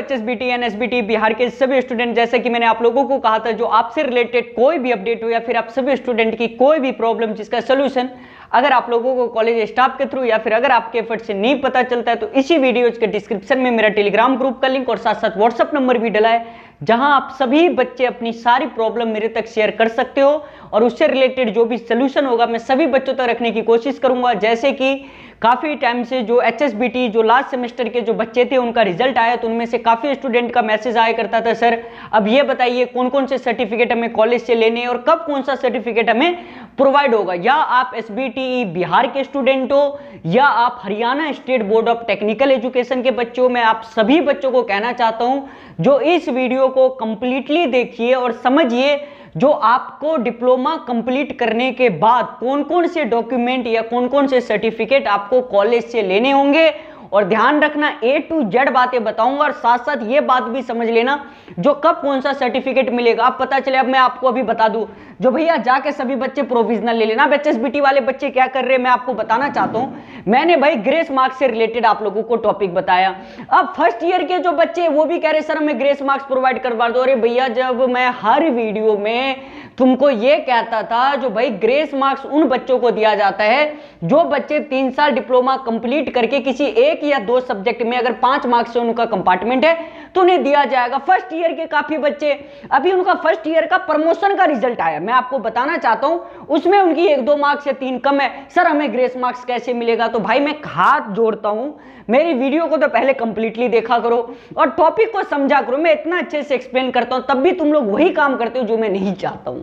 HSBT NSBT Bihar के सभी student, जैसे कि मैंने आप लोगों को कहा था, जो आपसे रिलेटेड कोई भी अपडेट हो या फिर आप सभी स्टूडेंट की कोई भी प्रॉब्लम जिसका सोल्यूशन अगर आप लोगों को कॉलेज स्टाफ के थ्रू या फिर अगर आपके एफर्ट से नहीं पता चलता है तो इसी वीडियो के डिस्क्रिप्शन में मेरा टेलीग्राम ग्रुप का लिंक और साथ साथ व्हाट्सएप नंबर भी डला है, जहां आप सभी बच्चे अपनी सारी प्रॉब्लम मेरे तक शेयर कर सकते हो और उससे रिलेटेड जो भी सोल्यूशन होगा मैं सभी बच्चों तक रखने की कोशिश करूंगा। जैसे कि काफी टाइम से जो HSBT जो लास्ट सेमेस्टर के जो बच्चे थे उनका रिजल्ट आया तो उनमें से काफी स्टूडेंट का मैसेज आया करता था, सर अब ये बताइए कौन कौन से सर्टिफिकेट हमें कॉलेज से लेने हैं और कब कौन सा सर्टिफिकेट हमें प्रोवाइड होगा। या आप SBTE बिहार के स्टूडेंट हो या आप Haryana state board of technical education के बच्चों, मैं आप सभी बच्चों को कहना चाहता हूं जो इस वीडियो को कंप्लीटली देखिए और समझिए जो आपको डिप्लोमा कंप्लीट करने के बाद कौन कौन से डॉक्यूमेंट या कौन कौन से सर्टिफिकेट आपको कॉलेज से लेने होंगे। और ध्यान रखना A to Z बातें बताऊंगा और साथ साथ ये बात भी समझ लेना जो कब कौन सा सर्टिफिकेट मिलेगा। अब पता चले, अब मैं आपको अभी बता दूं जो भैया जाके सभी बच्चे प्रोविजनल ले लेना। अब HSBT वाले बच्चे क्या कर रहे हैं मैं आपको बताना चाहता हूं। मैंने भाई ग्रेस मार्क्स से रिलेटेड आप लोगों को टॉपिक बताया। अब फर्स्ट ईयर के जो बच्चे वो भी कह रहे सर हमें ग्रेस मार्क्स प्रोवाइड करवा दो। अरे भैया जब मैं हर वीडियो में तुमको ये कहता था जो भाई ग्रेस मार्क्स उन बच्चों को दिया जाता है जो बच्चे 3 साल डिप्लोमा कंप्लीट करके किसी एक या 2 सब्जेक्ट में अगर 5 मार्क्स से उनका कंपार्टमेंट है तो उन्हें दिया जाएगा। फर्स्ट ईयर के काफी बच्चे अभी उनका फर्स्ट ईयर का प्रमोशन का रिजल्ट आया, मैं आपको बताना चाहता हूं उसमें उनकी 1-2 मार्क्स या 3 कम है, सर हमें ग्रेस मार्क्स कैसे मिलेगा। तो भाई मैं हाथ जोड़ता हूं, मेरी वीडियो को तो पहले कंप्लीटली देखा करो और टॉपिक को समझा करो। मैं इतना अच्छे से एक्सप्लेन करता हूं तब भी तुम लोग वही काम करते हो जो मैं नहीं चाहता हूं,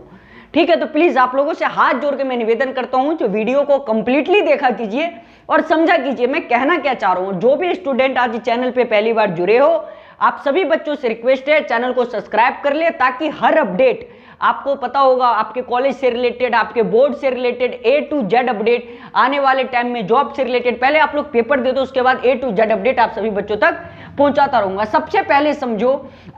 ठीक है। तो प्लीज आप लोगों से हाथ जोड़ के मैं निवेदन करता हूं जो वीडियो को कंप्लीटली देखा कीजिए और समझा कीजिए मैं कहना क्या चाह रहा हूं। जो भी स्टूडेंट आज चैनल पे पहली बार जुड़े हो आप सभी बच्चों से रिक्वेस्ट है चैनल को सब्सक्राइब कर ले ताकि हर अपडेट आपको पता होगा, आपके कॉलेज से रिलेटेड, आपके बोर्ड से related A to Z update, आने वाले टाइम में जॉब से रिलेटेड। पहले आप लोग पेपर दे दो उसके बाद A to Z अपडेट आप सभी बच्चों तक पहुंचाता रहूंगा। सबसे पहले समझो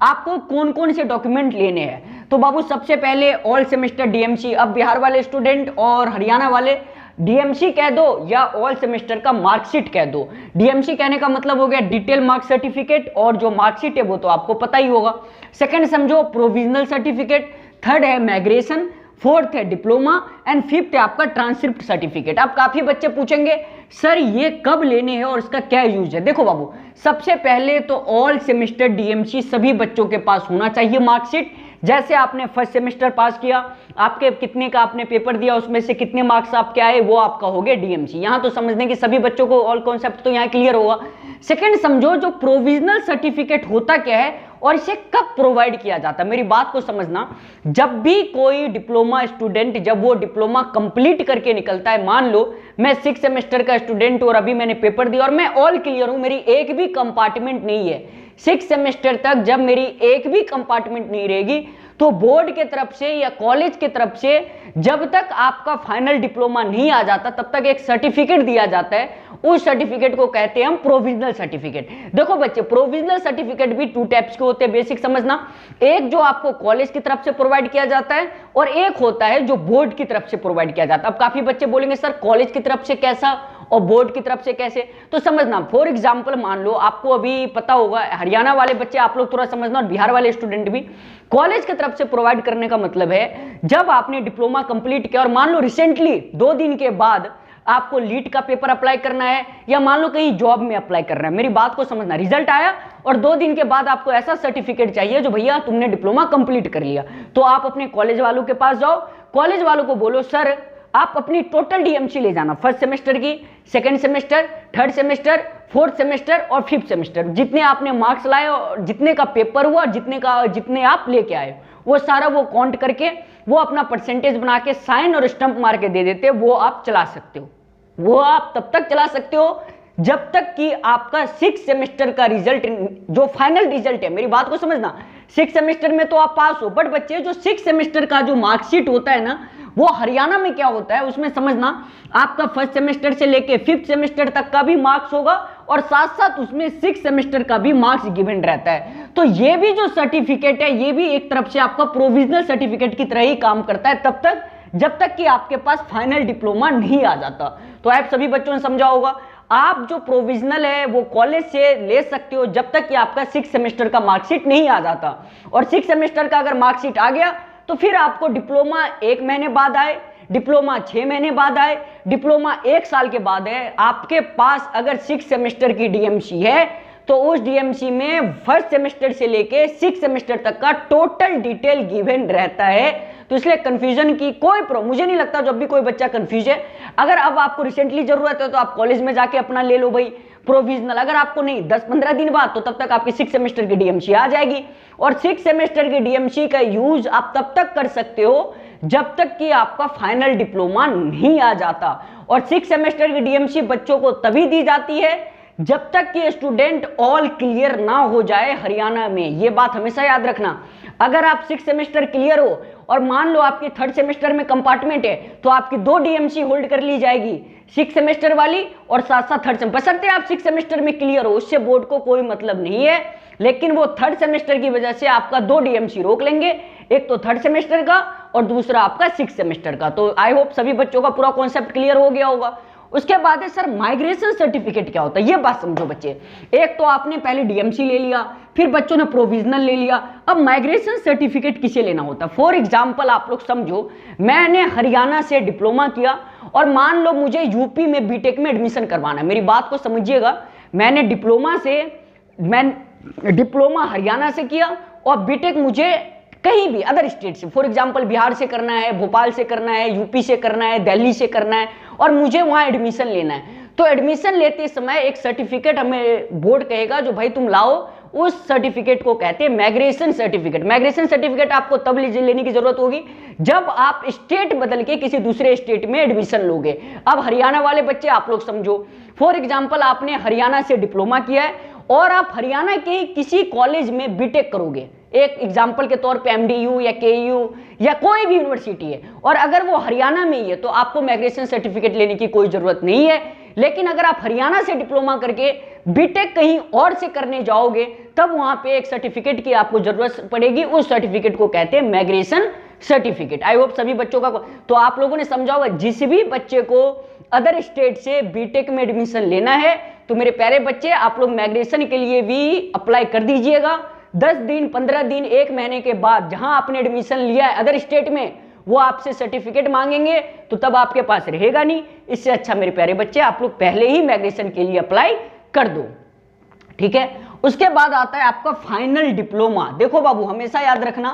आपको कौन कौन से डॉक्यूमेंट लेने हैं। तो बाबू सबसे पहले ऑल सेमेस्टर DMC, अब बिहार वाले स्टूडेंट और हरियाणा वाले DMC कह दो या ऑल सेमेस्टर का मार्कशीट कह दो। DMC कहने का मतलब हो गया डिटेल मार्क्स सर्टिफिकेट और जो मार्कशीट है वो तो आपको पता ही होगा। सेकंड समझो प्रोविजनल सर्टिफिकेट, थर्ड है माइग्रेशन, फोर्थ है डिप्लोमा एंड फिफ्थ है आपका ट्रांसक्रिप्ट सर्टिफिकेट। अब काफी बच्चे पूछेंगे सर ये कब लेने हैं और इसका क्या यूज है। देखो बाबू सबसे पहले तो ऑल सेमेस्टर DMC सभी बच्चों के पास होना चाहिए मार्कशीट। जैसे आपने फर्स्ट सेमेस्टर पास किया, आपके कितने का आपने पेपर दिया उसमें से कितने मार्क्स आपके आए वो आपका हो गया DMC। यहां तो समझने की सभी बच्चों को ऑल कॉन्सेप्ट तो यहां क्लियर होगा। सेकंड समझो जो प्रोविजनल सर्टिफिकेट होता क्या है और इसे कब प्रोवाइड किया जाता है। मेरी बात को समझना, जब भी कोई डिप्लोमा स्टूडेंट जब वो डिप्लोमा कंप्लीट करके निकलता है, मान लो मैं 6 सेमेस्टर का स्टूडेंट और अभी मैंने पेपर दिया और मैं ऑल क्लियर हूं, मेरी एक भी कंपार्टमेंट नहीं है, 6 सेमेस्टर तक जब मेरी एक भी कंपार्टमेंट नहीं रहेगी तो बोर्ड के तरफ से या कॉलेज के तरफ से जब तक आपका फाइनल डिप्लोमा नहीं आ जाता तब तक एक सर्टिफिकेट दिया जाता है। उस सर्टिफिकेट को कहते हैं हम प्रोविजनल सर्टिफिकेट। देखो बच्चे प्रोविजनल सर्टिफिकेट भी 2 टाइप्स के होते हैं, बेसिक समझना। एक जो आपको कॉलेज की तरफ से प्रोवाइड किया जाता है और एक होता है जो बोर्ड की तरफ से प्रोवाइड किया जाता है। अब काफी बच्चे बोलेंगे सर कॉलेज की तरफ से कैसा और बोर्ड की तरफ से कैसे, तो समझना फॉर एग्जांपल मान लो आपको अभी पता होगा हरियाणा वाले बच्चे आप लोग थोड़ा समझना और बिहार वाले स्टूडेंट भी, कॉलेज की तरफ से प्रोवाइड करने का मतलब है जब आपने डिप्लोमा कंप्लीट किया और मान लो रिसेंटली 2 दिन के बाद आपको लीड का पेपर अप्लाई करना है या मान लो कहीं जॉब में अप्लाई करना है। मेरी बात को समझना, रिजल्ट आया और 2 दिन के बाद आपको ऐसा सर्टिफिकेट चाहिए जो भैया तुमने डिप्लोमा कंप्लीट कर लिया, तो आप अपने कॉलेज वालों के पास जाओ, कॉलेज वालों को बोलो सर आप अपनी टोटल DMC ले जाना, फर्स्ट सेमेस्टर की, second semester, third semester, fourth semester और फिफ्थ सेमेस्टर, जितने आपने मार्क्स लाए और जितने का पेपर हुआ जितने आप लेके आए वो सारा वो काउंट करके वो अपना परसेंटेज बना के साइन और स्टंप मार के दे देते, वो आप चला सकते हो। वो आप तब तक चला सकते हो जब तक कि आपका 6 सेमेस्टर का रिजल्ट जो फाइनल रिजल्ट है, मेरी बात को समझना, 6 सेमेस्टर में तो आप पास हो, बट बच्चे जो 6 सेमेस्टर का जो मार्कशीट होता है ना वो हरियाणा में क्या होता है उसमें समझना आपका फर्स्ट सेमेस्टर से लेके 5th सेमेस्टर तक का भी मार्क्स होगा और साथ साथ उसमें 6 सेमेस्टर का भी मार्क्स गिवन रहता है। तो ये भी जो सर्टिफिकेट है ये भी एक तरफ से आपका प्रोविजनल सर्टिफिकेट की तरह ही काम करता है तब तक जब तक कि आपके पास फाइनल डिप्लोमा नहीं आ जाता। तो आप सभी बच्चों ने समझा होगा। आप जो प्रोविजनल है वो कॉलेज से ले सकते हो जब तक कि आपका 6 सेमेस्टर का मार्कशीट नहीं आ जाता। और 6 सेमेस्टर का अगर मार्कशीट आ गया तो फिर आपको डिप्लोमा 1 महीने बाद आए, डिप्लोमा 6 महीने बाद आए, डिप्लोमा 1 साल के बाद है। आपके पास अगर 6 सेमेस्टर की डीएमसी है तो उस डीएमसी में फर्स्ट सेमेस्टर से लेके 6 सेमेस्टर तक का टोटल डिटेल गिवन रहता है। तो इसलिए कंफ्यूजन की कोई मुझे नहीं लगता जब भी कोई बच्चा कंफ्यूज है। अगर अब आपको रिसेंटली जरूरत है तो आप कॉलेज में जाके अपना ले लो भाई प्रोविजनल, अगर आपको नहीं 10-15 दिन बाद, तो तब तक आपकी 6 सेमेस्टर की डीएमसी आ जाएगी। और 6 सेमेस्टर की डीएमसी का यूज आप तब तक कर सकते हो जब तक कि आपका फाइनल डिप्लोमा नहीं आ जाता। और 6 सेमेस्टर की डीएमसी बच्चों को तभी दी जाती है जब तक कि स्टूडेंट ऑल क्लियर ना हो जाए हरियाणा में। ये बात हमेशा याद रखना। अगर आप 6 सेमेस्टर क्लियर हो और मान लो आपकी 3rd सेमेस्टर में कंपार्टमेंट है तो आपकी 2 डीएमसी होल्ड कर ली जाएगी, 6 सेमेस्टर वाली और साथ साथ 3rd सेमेस्टर, बशर्ते आप 6 सेमेस्टर में क्लियर हो, उससे बोर्ड को कोई मतलब नहीं है। लेकिन वो 3rd सेमेस्टर की वजह से आपका 2 डीएमसी रोक लेंगे, एक तो 3rd सेमेस्टर का और दूसरा आपका 6 सेमेस्टर का। तो आई होप सभी बच्चों का पूरा कॉन्सेप्ट क्लियर हो गया होगा। उसके बाद है सर माइग्रेशन सर्टिफिकेट क्या होता है, ये बात समझो बच्चे। एक तो आपने पहले डीएमसी ले लिया, फिर बच्चों ने प्रोविजनल ले लिया, अब माइग्रेशन सर्टिफिकेट किसे लेना होता है। फॉर एग्जांपल आप लोग समझो, मैंने हरियाणा से डिप्लोमा किया और मान लो मुझे यूपी में बीटेक में एडमिशन करवाना है। मेरी बात को समझिएगा, मैंने डिप्लोमा हरियाणा से किया और बीटेक मुझे कहीं भी अदर स्टेट से, फॉर एग्जांपल बिहार से करना है, भोपाल से करना है, यूपी से करना है, दिल्ली से करना है और मुझे वहां एडमिशन लेना है। तो एडमिशन लेते समय एक सर्टिफिकेट हमें बोर्ड कहेगा जो भाई तुम लाओ, उस सर्टिफिकेट को कहते हैं माइग्रेशन सर्टिफिकेट। माइग्रेशन सर्टिफिकेट आपको तब लेने की जरूरत होगी जब आप स्टेट बदल के किसी दूसरे स्टेट में एडमिशन लोगे। अब हरियाणा वाले बच्चे आप लोग समझो, फॉर एग्जाम्पल आपने हरियाणा से डिप्लोमा किया है और आप हरियाणा के किसी कॉलेज में बीटेक करोगे, एक एग्जाम्पल के तौर पे एमडीयू या केयू या कोई भी यूनिवर्सिटी है, और अगर वो हरियाणा में ही है तो आपको माइग्रेशन सर्टिफिकेट लेने की कोई जरूरत नहीं है। लेकिन अगर आप हरियाणा से डिप्लोमा करके बीटेक कहीं और से करने जाओगे तब वहां पे एक सर्टिफिकेट की आपको जरूरत पड़ेगी, उस सर्टिफिकेट को कहते हैं माइग्रेशन सर्टिफिकेट। आई होप सभी बच्चों का तो आप लोगों ने समझा होगा। जिस भी बच्चे को अदर स्टेट से बीटेक में एडमिशन लेना है तो मेरे प्यारे बच्चे आप लोग माइग्रेशन के लिए भी अप्लाई कर दीजिएगा। 10 दिन 15 दिन 1 महीने के बाद जहां आपने एडमिशन लिया है अदर स्टेट में, वो आपसे सर्टिफिकेट मांगेंगे तो तब आपके पास रहेगा नहीं। इससे अच्छा मेरे प्यारे बच्चे आप लोग पहले ही माइग्रेशन के लिए अप्लाई कर दो, ठीक है। उसके बाद आता है आपका फाइनल डिप्लोमा। देखो बाबू हमेशा याद रखना,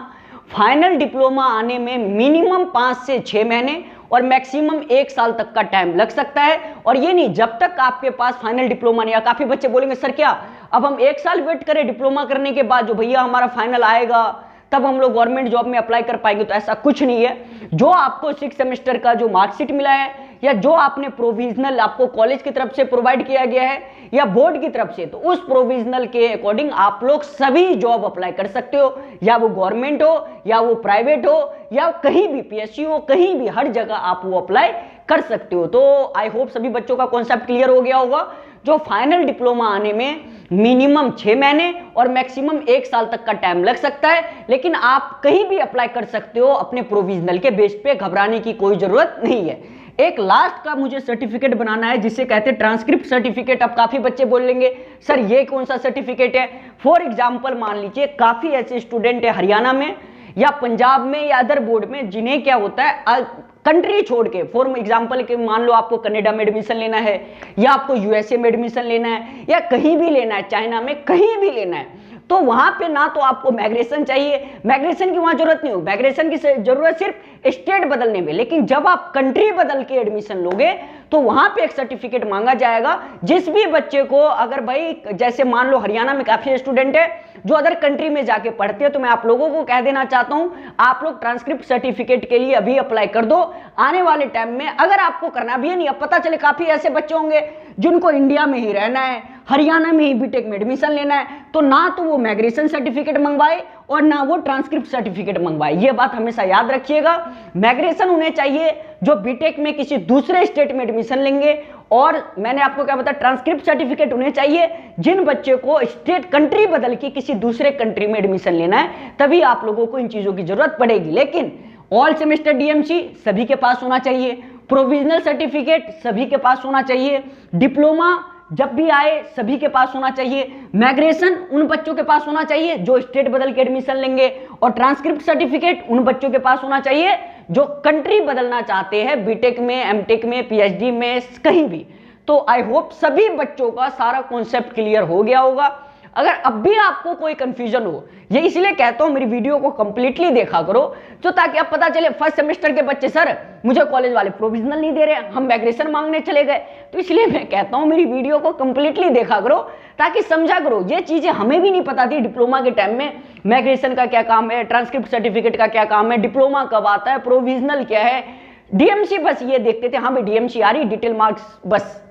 फाइनल डिप्लोमा आने में मिनिमम 5 से 6 महीने और मैक्सिमम 1 साल तक का टाइम लग सकता है। और ये नहीं जब तक आपके पास फाइनल डिप्लोमा नहीं। काफी बच्चे बोलेंगे सर क्या अब हम 1 साल वेट करें डिप्लोमा करने के बाद, जो भैया हमारा फाइनल आएगा तब हम लोग गवर्नमेंट जॉब में अप्लाई कर पाएंगे। तो ऐसा कुछ नहीं है। जो आपको 6 सेमेस्टर का जो मार्कशीट मिला है या जो आपने प्रोविजनल आपको कॉलेज की तरफ से प्रोवाइड किया गया है या बोर्ड की तरफ से, तो उस प्रोविजनल के अकॉर्डिंग आप लोग सभी जॉब अप्लाई कर सकते हो, या वो गवर्नमेंट हो या वो प्राइवेट हो या कहीं भी पीएससी हो, कहीं भी हर जगह आप वो अप्लाई कर सकते हो। तो आई होप सभी बच्चों का कॉन्सेप्ट क्लियर हो गया होगा। जो फाइनल डिप्लोमा आने में मिनिमम 6 महीने और मैक्सिमम 1 साल तक का टाइम लग सकता है, लेकिन आप कहीं भी अप्लाई कर सकते हो अपने प्रोविजनल के बेस पे, घबराने की कोई जरूरत नहीं है। एक लास्ट का मुझे सर्टिफिकेट बनाना है जिसे कहते हैं ट्रांसक्रिप्ट सर्टिफिकेट। अब काफी बच्चे बोलेंगे सर ये कौन सा सर्टिफिकेट है। फॉर एग्जांपल मान लीजिए काफी ऐसे स्टूडेंट है हरियाणा में या पंजाब में या अदर बोर्ड में जिन्हें क्या होता है कंट्री छोड़ के, फॉर एग्जांपल के मान लो आपको कनाडा में एडमिशन लेना है या आपको यूएसए में एडमिशन लेना है या कहीं भी लेना है, चाइना में कहीं भी लेना है, तो वहां पे ना तो आपको माइग्रेशन चाहिए, माइग्रेशन की वहां जरूरत नहीं हो, माइग्रेशन की जरूरत सिर्फ स्टेट बदलने में। लेकिन जब आप कंट्री बदल के एडमिशन लोगे तो वहां पे एक सर्टिफिकेट मांगा जाएगा। जिस भी बच्चे को अगर भाई जैसे मान लो हरियाणा में काफी स्टूडेंट है जो अदर कंट्री में जाके पढ़ते हैं, तो मैं आप लोगों को कह देना चाहता हूं आप लोग ट्रांसक्रिप्ट सर्टिफिकेट के लिए अभी अप्लाई कर दो। आने वाले टाइम में अगर आपको करना भी है नहीं, अब पता चले काफी ऐसे बच्चे होंगे जिनको इंडिया में ही रहना है, हरियाणा में ही बीटेक में एडमिशन लेना है, तो ना तो वो माइग्रेशन सर्टिफिकेट मंगवाए और ना वो ट्रांसक्रिप्ट सर्टिफिकेट मंगवाए। ये बात हमेशा याद रखिएगा। माइग्रेशन उन्हें चाहिए जो बीटेक में किसी दूसरे स्टेट में एडमिशन लेंगे, और मैंने आपको क्या बताया ट्रांसक्रिप्ट सर्टिफिकेट उन्हें चाहिए जिन बच्चे को स्टेट कंट्री बदल के किसी दूसरे कंट्री में एडमिशन लेना है, तभी आप लोगों को इन चीजों की जरूरत पड़ेगी। लेकिन ऑल सेमेस्टर डीएमसी सभी के पास होना चाहिए, प्रोविजनल सर्टिफिकेट सभी के पास होना चाहिए, डिप्लोमा जब भी आए सभी के पास होना चाहिए, माइग्रेशन उन बच्चों के पास होना चाहिए जो स्टेट बदल के एडमिशन लेंगे, और ट्रांसक्रिप्ट सर्टिफिकेट उन बच्चों के पास होना चाहिए जो कंट्री बदलना चाहते हैं, बीटेक में, एमटेक में, पीएचडी में, कहीं भी। तो आई होप सभी बच्चों का सारा कॉन्सेप्ट क्लियर हो गया होगा। अगर अब भी आपको कोई कंफ्यूजन हो, ये इसलिए कहता हूं मेरी वीडियो को कंप्लीटली देखा करो, जो ताकि आप पता चले फर्स्ट सेमेस्टर के बच्चे सर मुझे कॉलेज वाले प्रोविजनल नहीं दे रहे, हम माइग्रेशन मांगने चले गए। तो इसलिए मैं कहता हूं मेरी वीडियो को कंप्लीटली देखा करो ताकि समझा करो। ये चीजें हमें भी नहीं पता थी डिप्लोमा के टाइम में, माइग्रेशन का क्या काम है, ट्रांसक्रिप्ट सर्टिफिकेट का क्या काम है, डिप्लोमा कब आता है, प्रोविजनल क्या है, डीएमसी बस ये देखते थे, हाँ भाई डीएमसी आ रही, डिटेल मार्क्स बस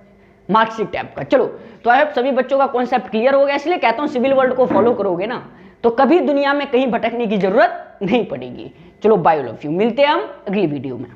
मार्कशीट टाइप का। चलो तो आई होप सभी बच्चों का कॉन्सेप्ट क्लियर हो गया। इसलिए कहता हूं सिविल वर्ल्ड को फॉलो करोगे ना तो कभी दुनिया में कहीं भटकने की जरूरत नहीं पड़ेगी। चलो बाय ऑल ऑफ यू, मिलते हैं हम अगली वीडियो में।